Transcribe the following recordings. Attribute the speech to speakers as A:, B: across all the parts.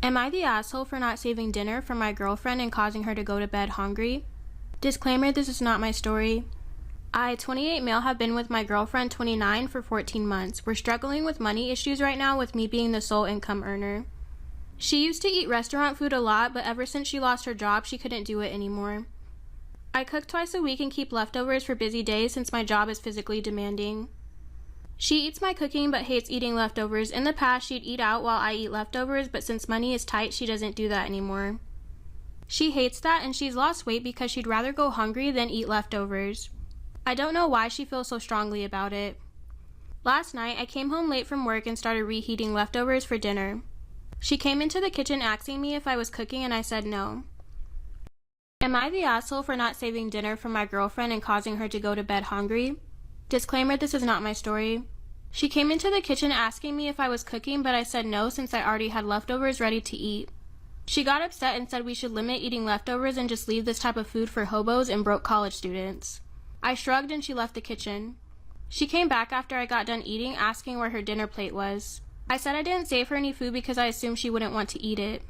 A: Am I the asshole for not saving dinner for my girlfriend and causing her to go to bed hungry? Disclaimer, this is not my story. I, 28 male, have been with my girlfriend, 29, for 14 months. We're struggling with money issues right now with me being the sole income earner. She used to eat restaurant food a lot, but ever since she lost her job, she couldn't do it anymore. I cook twice a week and keep leftovers for busy days since my job is physically demanding. She eats my cooking but hates eating leftovers. In the past, she'd eat out while I eat leftovers, but since money is tight, she doesn't do that anymore. She hates that, and she's lost weight because she'd rather go hungry than eat leftovers. I don't know why she feels so strongly about it. Last night, I came home late from work and started reheating leftovers for dinner. She came into the kitchen asking me if I was cooking, and I said no. Am I the asshole for not saving dinner for my girlfriend and causing her to go to bed hungry? Disclaimer, this is not my story. She came into the kitchen asking me if I was cooking, but I said no since I already had leftovers ready to eat. She got upset and said we should limit eating leftovers and just leave this type of food for hobos and broke college students. I shrugged and she left the kitchen. She came back after I got done eating, asking where her dinner plate was. I said I didn't save her any food because I assumed she wouldn't want to eat it.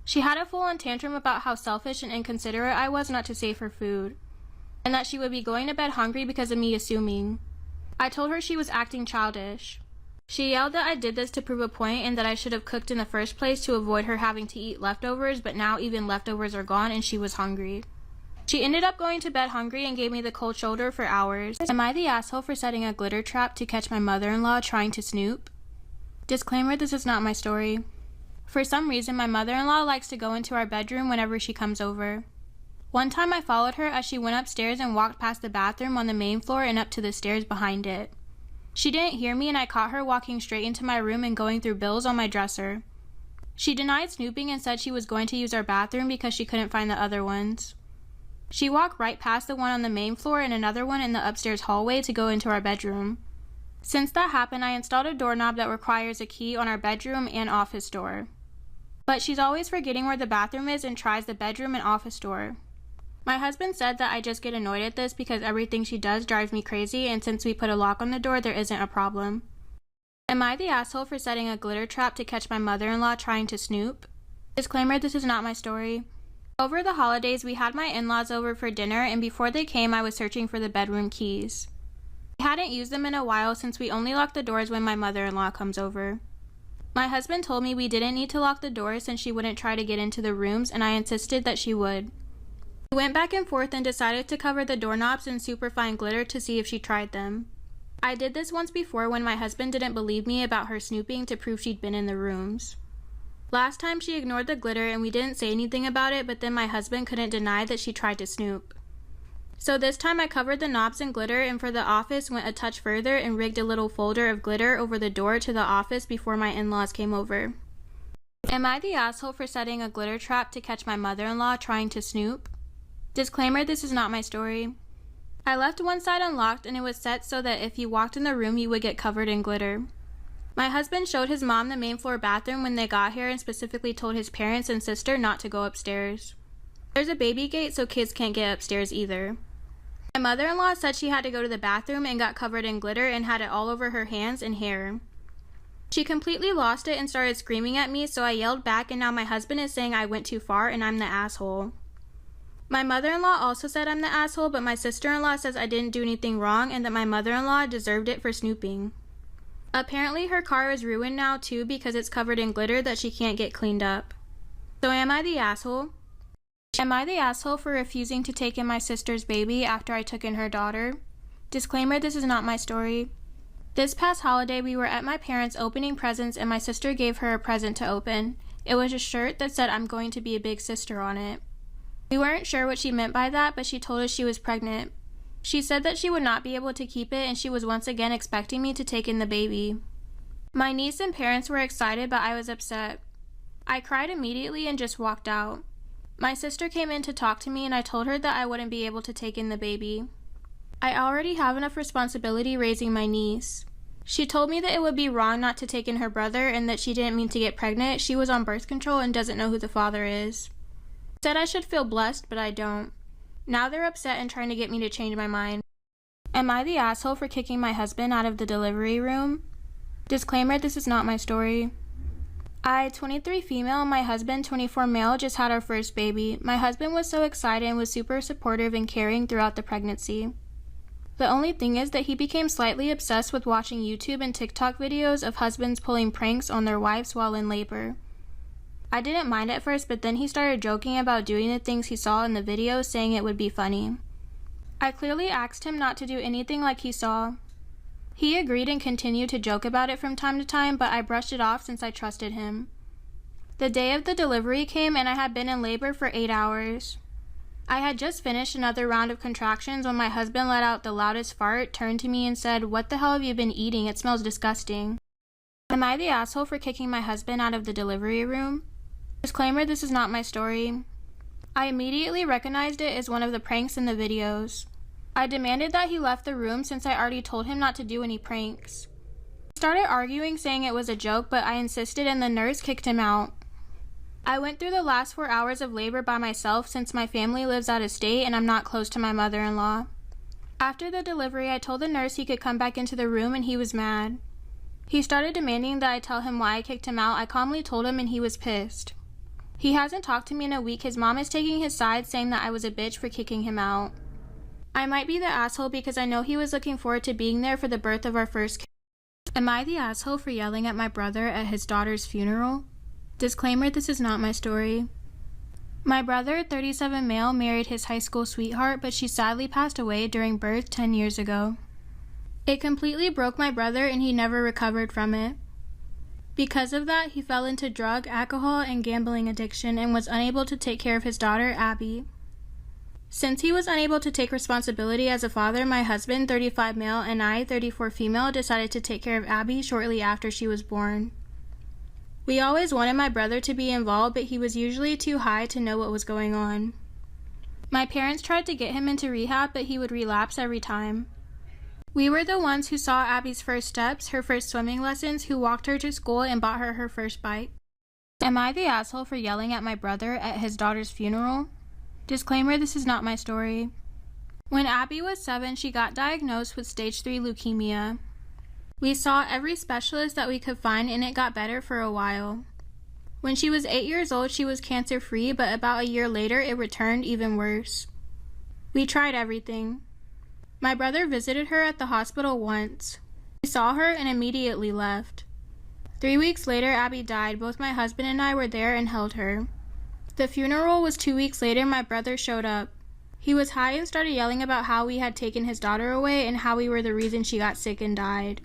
A: She had a full-on tantrum about how selfish and inconsiderate I was not to save her food, and that she would be going to bed hungry because of me assuming. I told her she was acting childish. She yelled that I did this to prove a point and that I should have cooked in the first place to avoid her having to eat leftovers, but now even leftovers are gone and she was hungry. She ended up going to bed hungry and gave me the cold shoulder for hours. Am I the asshole for setting a glitter trap to catch my mother-in-law trying to snoop? Disclaimer, this is not my story. For some reason, my mother-in-law likes to go into our bedroom whenever she comes over. One time I followed her as she went upstairs and walked past the bathroom on the main floor and up to the stairs behind it. She didn't hear me and I caught her walking straight into my room and going through bills on my dresser. She denied snooping and said she was going to use our bathroom because she couldn't find the other ones. She walked right past the one on the main floor and another one in the upstairs hallway to go into our bedroom. Since that happened, I installed a doorknob that requires a key on our bedroom and office door. But she's always forgetting where the bathroom is and tries the bedroom and office door. My husband said that I just get annoyed at this because everything she does drives me crazy, and since we put a lock on the door, there isn't a problem. Am I the asshole for setting a glitter trap to catch my mother-in-law trying to snoop? Disclaimer, this is not my story. Over the holidays, we had my in-laws over for dinner, and before they came, I was searching for the bedroom keys. We hadn't used them in a while since we only lock the doors when my mother-in-law comes over. My husband told me we didn't need to lock the doors since she wouldn't try to get into the rooms, and I insisted that she would. We went back and forth and decided to cover the doorknobs in superfine glitter to see if she tried them. I did this once before when my husband didn't believe me about her snooping to prove she'd been in the rooms. Last time she ignored the glitter and we didn't say anything about it, but then my husband couldn't deny that she tried to snoop. So this time I covered the knobs in glitter and for the office went a touch further and rigged a little folder of glitter over the door to the office before my in-laws came over. Am I the asshole for setting a glitter trap to catch my mother-in-law trying to snoop? Disclaimer, this is not my story. I left one side unlocked and it was set so that if you walked in the room you would get covered in glitter. My husband showed his mom the main floor bathroom when they got here and specifically told his parents and sister not to go upstairs. There's a baby gate so kids can't get upstairs either. My mother-in-law said she had to go to the bathroom and got covered in glitter and had it all over her hands and hair. She completely lost it and started screaming at me, so I yelled back, and now my husband is saying I went too far and I'm the asshole. My mother-in-law also said I'm the asshole, but my sister-in-law says I didn't do anything wrong and that my mother-in-law deserved it for snooping. Apparently her car is ruined now too because it's covered in glitter that she can't get cleaned up. So am I the asshole? Am I the asshole for refusing to take in my sister's baby after I took in her daughter? Disclaimer, this is not my story. This past holiday we were at my parents' opening presents and my sister gave her a present to open. It was a shirt that said I'm going to be a big sister on it. We weren't sure what she meant by that, but she told us she was pregnant. She said that she would not be able to keep it and she was once again expecting me to take in the baby. My niece and parents were excited, but I was upset. I cried immediately and just walked out. My sister came in to talk to me and I told her that I wouldn't be able to take in the baby. I already have enough responsibility raising my niece. She told me that it would be wrong not to take in her brother and that she didn't mean to get pregnant. She was on birth control and doesn't know who the father is. Said I should feel blessed, but I don't. Now they're upset and trying to get me to change my mind. Am I the asshole for kicking my husband out of the delivery room? Disclaimer, this is not my story. I, 23 female, my husband, 24 male, just had our first baby. My husband was so excited and was super supportive and caring throughout the pregnancy. The only thing is that he became slightly obsessed with watching YouTube and TikTok videos of husbands pulling pranks on their wives while in labor. I didn't mind at first, but then he started joking about doing the things he saw in the videos, saying it would be funny. I clearly asked him not to do anything like he saw. He agreed and continued to joke about it from time to time, but I brushed it off since I trusted him. The day of the delivery came and I had been in labor for 8 hours. I had just finished another round of contractions when my husband let out the loudest fart, turned to me and said, "What the hell have you been eating? It smells disgusting." Am I the asshole for kicking my husband out of the delivery room? Disclaimer, this is not my story. I immediately recognized it as one of the pranks in the videos. I demanded that he left the room since I already told him not to do any pranks. He started arguing, saying it was a joke, but I insisted and the nurse kicked him out. I went through the last 4 hours of labor by myself since my family lives out of state and I'm not close to my mother-in-law. After the delivery, I told the nurse he could come back into the room and he was mad. He started demanding that I tell him why I kicked him out. I calmly told him and he was pissed. He hasn't talked to me in a week. His mom is taking his side, saying that I was a bitch for kicking him out. I might be the asshole because I know he was looking forward to being there for the birth of our first kid. Am I the asshole for yelling at my brother at his daughter's funeral? Disclaimer, this is not my story. My brother, 37 male, married his high school sweetheart, but she sadly passed away during birth 10 years ago. It completely broke my brother and he never recovered from it. Because of that, he fell into drug, alcohol, and gambling addiction and was unable to take care of his daughter, Abby. Since he was unable to take responsibility as a father, my husband, 35 male, and I, 34 female, decided to take care of Abby shortly after she was born. We always wanted my brother to be involved, but he was usually too high to know what was going on. My parents tried to get him into rehab, but he would relapse every time. We were the ones who saw Abby's first steps, her first swimming lessons, who walked her to school and bought her her first bike. Am I the asshole for yelling at my brother at his daughter's funeral? Disclaimer, this is not my story. When Abby was 7, she got diagnosed with stage 3 leukemia. We saw every specialist that we could find and it got better for a while. When she was 8 years old, she was cancer-free, but about a year later, it returned even worse. We tried everything. My brother visited her at the hospital once. He saw her and immediately left. 3 weeks later, Abby died. Both my husband and I were there and held her. The funeral was 2 weeks later. My brother showed up. He was high and started yelling about how we had taken his daughter away and how we were the reason she got sick and died.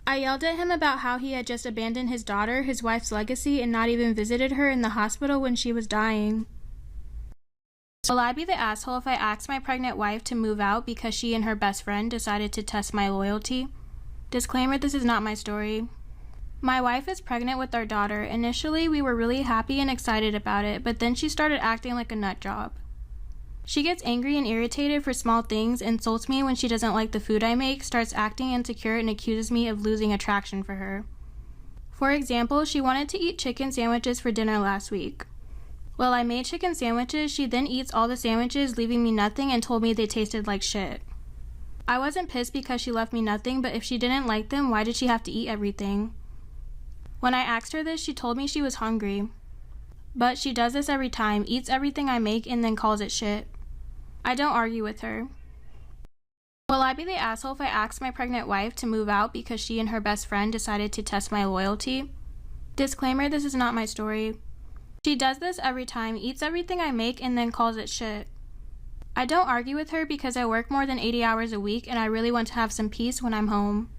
A: I yelled at him about how he had just abandoned his daughter, his wife's legacy, and not even visited her in the hospital when she was dying. Will I be the asshole if I asked my pregnant wife to move out because she and her best friend decided to test my loyalty? Disclaimer, this is not my story. My wife is pregnant with our daughter. Initially, we were really happy and excited about it, but then she started acting like a nut job. She gets angry and irritated for small things, insults me when she doesn't like the food I make, starts acting insecure, and accuses me of losing attraction for her. For example, she wanted to eat chicken sandwiches for dinner last week. Well, I made chicken sandwiches. She then eats all the sandwiches, leaving me nothing, and told me they tasted like shit. I wasn't pissed because she left me nothing, but if she didn't like them, why did she have to eat everything? When I asked her this, she told me she was hungry. But she does this every time, eats everything I make, and then calls it shit. I don't argue with her. Will I be the asshole if I ask my pregnant wife to move out because she and her best friend decided to test my loyalty? Disclaimer, this is not my story. She does this every time, eats everything I make, and then calls it shit. I don't argue with her because I work more than 80 hours a week and I really want to have some peace when I'm home.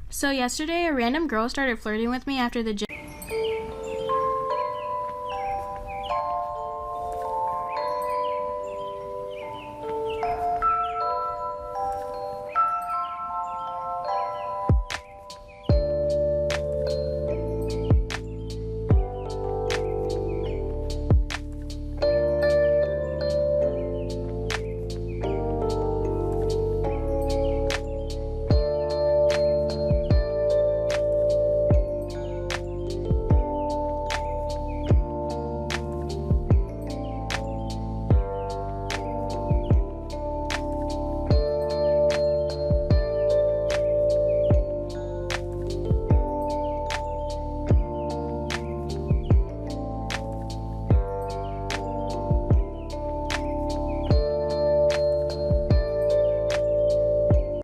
A: So yesterday, a random girl started flirting with me after the gym.